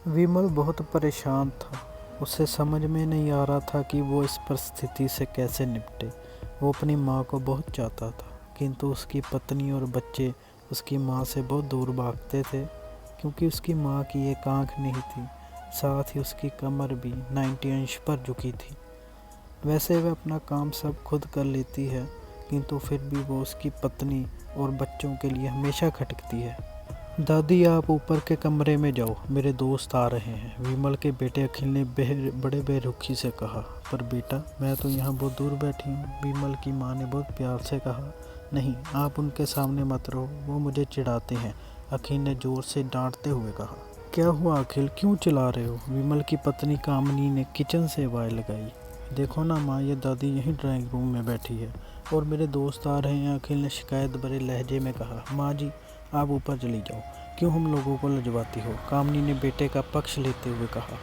विमल बहुत परेशान था। उसे समझ में नहीं आ रहा था कि वो इस परिस्थिति से कैसे निपटे। वो अपनी माँ को बहुत चाहता था, किंतु उसकी पत्नी और बच्चे उसकी माँ से बहुत दूर भागते थे, क्योंकि उसकी माँ की एक आंख नहीं थी, साथ ही उसकी कमर भी 90 अंश पर झुकी थी। वैसे वह अपना काम सब खुद कर लेती है, किंतु फिर भी वो उसकी पत्नी और बच्चों के लिए हमेशा खटकती है। दादी, आप ऊपर के कमरे में जाओ, मेरे दोस्त आ रहे हैं, विमल के बेटे अखिल ने बड़े बेरुखी से कहा। पर बेटा, मैं तो यहाँ बहुत दूर बैठी हूँ, विमल की माँ ने बहुत प्यार से कहा। नहीं, आप उनके सामने मत रहो, वो मुझे चिढ़ाते हैं, अखिल ने जोर से डांटते हुए कहा। क्या हुआ अखिल, क्यों चिल्ला रहे हो? विमल की पत्नी कामनी ने किचन से आवाज़ लगाई। देखो ना माँ, ये दादी यहीं ड्राइंग रूम में बैठी है और मेरे दोस्त आ रहे हैं, अखिल ने शिकायत भरे लहजे में कहा। माँ जी, आप ऊपर चली जाओ, क्यों हम लोगों को लजवाती हो? कामनी ने बेटे का पक्ष लेते हुए कहा।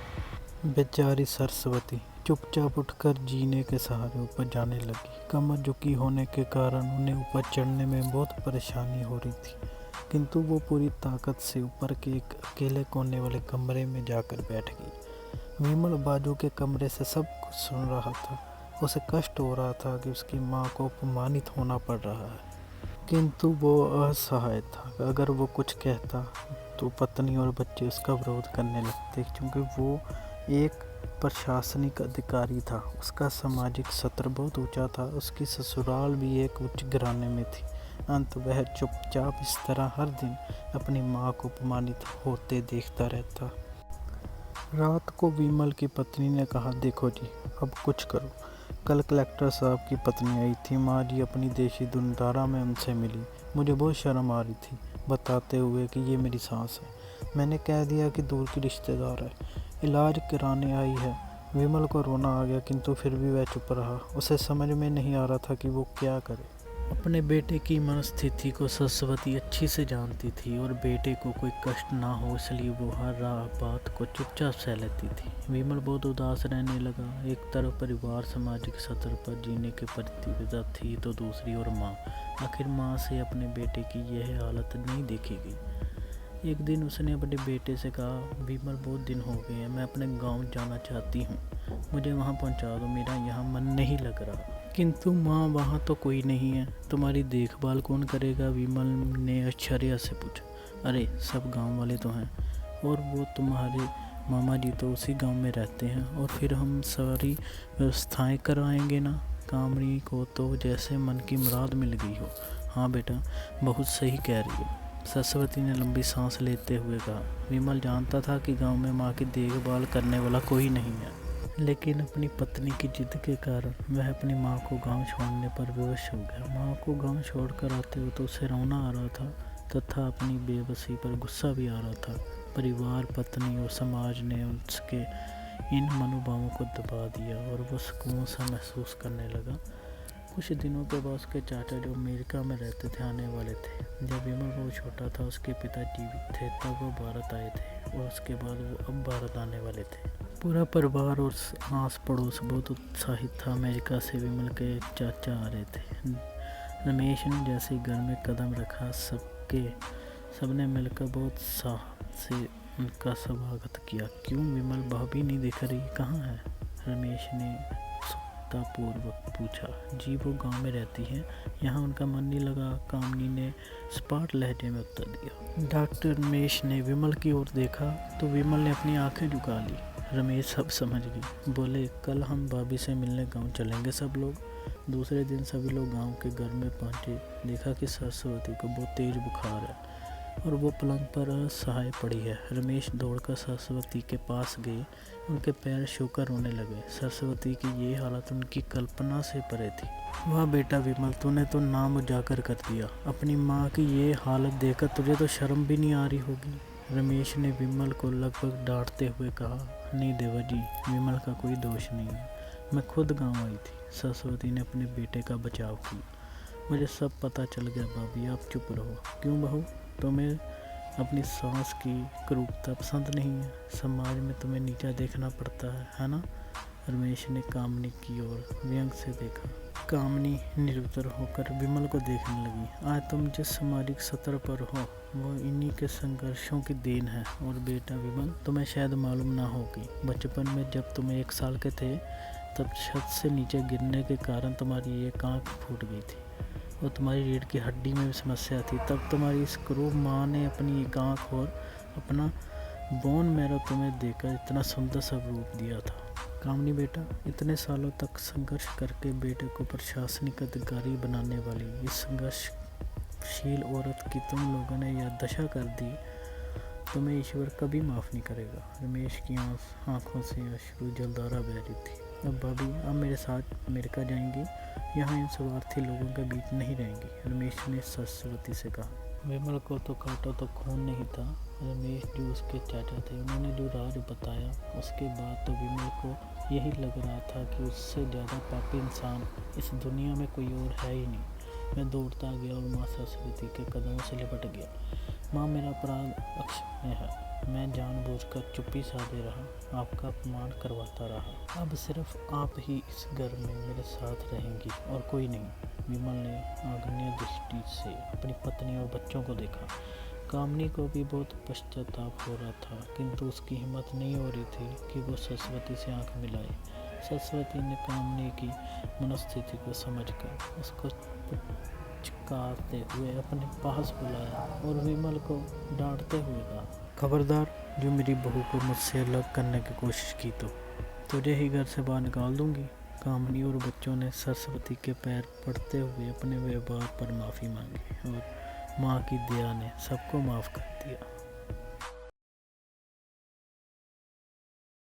बेचारी सरस्वती चुपचाप उठकर जीने के सहारे ऊपर जाने लगी। कमर झुकी होने के कारण उन्हें ऊपर चढ़ने में बहुत परेशानी हो रही थी, किंतु वो पूरी ताकत से ऊपर के एक अकेले कोने वाले कमरे में जाकर बैठ गई। विमल बाजू के कमरे से सब कुछ सुन रहा था। उसे कष्ट हो रहा था कि उसकी माँ को अपमानित होना पड़ रहा है, किंतु वो असहाय था। अगर वो कुछ कहता तो पत्नी और बच्चे उसका विरोध करने लगते, क्योंकि वो एक प्रशासनिक अधिकारी था। उसका सामाजिक स्तर बहुत ऊंचा था। उसकी ससुराल भी एक उच्च घराने में थी। अंत वह चुपचाप इस तरह हर दिन अपनी माँ को अपमानित होते देखता रहता। रात को विमल की पत्नी ने कहा, देखो जी, अब कुछ करो। कल कलेक्टर साहब की पत्नी आई थी, माँ जी अपनी देशी धुंधारा में उनसे मिली। मुझे बहुत शर्म आ रही थी, बताते हुए कि ये मेरी सास है। मैंने कह दिया कि दूर की रिश्तेदार है, इलाज कराने आई है। विमल को रोना आ गया, किंतु फिर भी वह चुप रहा। उसे समझ में नहीं आ रहा था कि वो क्या करे। अपने बेटे की मनस्थिति को सरस्वती अच्छी से जानती थी और बेटे को कोई कष्ट ना हो, इसलिए वो हर बात को चुपचाप सह लेती थी। विमल बहुत उदास रहने लगा। एक तरफ परिवार सामाजिक स्तर पर जीने की प्रतिबद्धता थी, तो दूसरी ओर माँ। आखिर माँ से अपने बेटे की यह हालत नहीं देखी गई। एक दिन उसने अपने बेटे से कहा, विमल, बहुत दिन हो गए हैं, मैं अपने गाँव जाना चाहती हूँ, मुझे वहाँ पहुँचा दो, मेरा यहाँ मन नहीं लग रहा। किंतु माँ, वहाँ तो कोई नहीं है, तुम्हारी देखभाल कौन करेगा? विमल ने आश्चर्य से पूछा। अरे, सब गांव वाले तो हैं, और वो तुम्हारे मामा जी तो उसी गांव में रहते हैं, और फिर हम सारी व्यवस्थाएं कराएंगे ना। कामनी को तो जैसे मन की मुराद मिल गई हो। हाँ बेटा, बहुत सही कह रही हो, सरस्वती ने लंबी सांस लेते हुए कहा। विमल जानता था कि गांव में माँ की देखभाल करने वाला कोई नहीं है, लेकिन अपनी पत्नी की जिद के कारण वह अपनी माँ को गांव छोड़ने पर विवश हो गया। माँ को गांव छोड़कर आते हुए तो उसे रोना आ रहा था, तथा अपनी बेबसी पर गुस्सा भी आ रहा था। परिवार, पत्नी और समाज ने उसके इन मनोभावों को दबा दिया और वो सुकून सा महसूस करने लगा। कुछ दिनों के बाद उसके चाचा, जो अमेरिका में रहते थे, आने वाले थे। जब विमल बहुत छोटा था, उसके पिता जीवित थे, तब वो भारत आए थे, और उसके बाद वो अब भारत आने वाले थे। पूरा परिवार और आस पड़ोस बहुत उत्साहित था। अमेरिका से विमल के चाचा आ रहे थे। रमेश ने जैसे घर में कदम रखा, सबने मिलकर बहुत उत्साह से उनका स्वागत किया। क्यों विमल, भाभी नहीं दिख रही, कहाँ है? रमेश ने उत्सुकतापूर्वक पूछा। जी, वो गांव में रहती हैं, यहाँ उनका मन नहीं लगा, कामनी ने सपाट लहजे में उत्तर दिया। डॉक्टर रमेश ने विमल की ओर देखा तो विमल ने अपनी आंखें झुका ली। रमेश सब समझ गई, बोले, कल हम भाभी से मिलने गांव चलेंगे सब लोग। दूसरे दिन सभी लोग गांव के घर में पहुंचे। देखा कि सरस्वती को बहुत तेज बुखार है और वो पलंग पर असहाय पड़ी है। रमेश दौड़कर सरस्वती के पास गए, उनके पैर छूकर रोने लगे। सरस्वती की ये हालत उनकी कल्पना से परे थी। वाह बेटा विमल, तूने तो नाम उजागर कर दिया। अपनी माँ की ये हालत देखकर तुझे तो शर्म भी नहीं आ रही होगी, रमेश ने विमल को लगभग डांटते हुए कहा। नहीं देवा जी, विमल का कोई दोष नहीं है, मैं खुद गांव आई थी, सरस्वती ने अपने बेटे का बचाव किया। मुझे सब पता चल गया भाभी, आप चुप रहो। क्यों बहू, तुम्हें अपनी सास की क्रूरता पसंद नहीं है? समाज में तुम्हें नीचा देखना पड़ता है ना? रमेश ने कामनी की ओर व्यंग से देखा। कामनी निरुत्तर होकर विमल को देखने लगी। आज तुम जिस सामाजिक सतर पर हो वो इन्हीं के संघर्षों की देन है। और बेटा विमल, तुम्हें शायद मालूम ना हो कि बचपन में जब तुम 1 साल के थे तब छत से नीचे गिरने के कारण तुम्हारी एक आँख फूट गई थी और तुम्हारी रीढ़ की हड्डी में भी समस्या थी। तब तुम्हारी इस क्रूर माँ ने अपनी एक आँख और अपना बोन मैरो तुम्हें देकर इतना सुंदर सा रूप दिया था। कामनी बेटा, इतने सालों तक संघर्ष करके बेटे को प्रशासनिक अधिकारी बनाने वाली इस संघर्षशील औरत की तुम लोगों ने यह दशा कर दी, तुम्हें ईश्वर कभी माफ़ नहीं करेगा। रमेश की आंखों से अश्रु जलधारा बह रही थी। अब भाभी, आप मेरे साथ अमेरिका जाएंगी, यहाँ इन स्वार्थी लोगों के बीच नहीं रहेंगी, रमेश ने सरस्वती से कहा। विमल को तो काटा तो खून नहीं था। रमेश जो उसके चाचा थे, उन्होंने जो राज बताया उसके बाद तो विमल को यही लग रहा था कि उससे ज़्यादा पापी इंसान इस दुनिया में कोई और है ही नहीं। मैं दौड़ता गया और माँ सरस्वती के कदमों से लिपट गया। माँ, मेरा अपराध अक्षम्य है। मैं जानबूझकर चुप्पी साधे रहा, आपका अपमान करवाता रहा। अब सिर्फ आप ही इस घर में मेरे साथ रहेंगी और कोई नहीं। विमल ने आग्नेय दृष्टि से अपनी पत्नी और बच्चों को देखा। कामनी को भी बहुत पश्चाताप हो रहा था, किंतु उसकी हिम्मत नहीं हो रही थी कि वो सरस्वती से आंख मिलाए। सरस्वती ने कामनी की मनोस्थिति को समझकर उसको पुचकारते हुए अपने पास बुलाया और विमल को डांटते हुए कहा, खबरदार, जो मेरी बहू को मुझसे अलग करने की कोशिश की तो तुझे ही घर से बाहर निकाल दूंगी। कामनी और बच्चों ने सरस्वती के पैर पड़ते हुए अपने व्यवहार पर माफ़ी मांगी और माँ की दया ने सबको माफ़ कर दिया।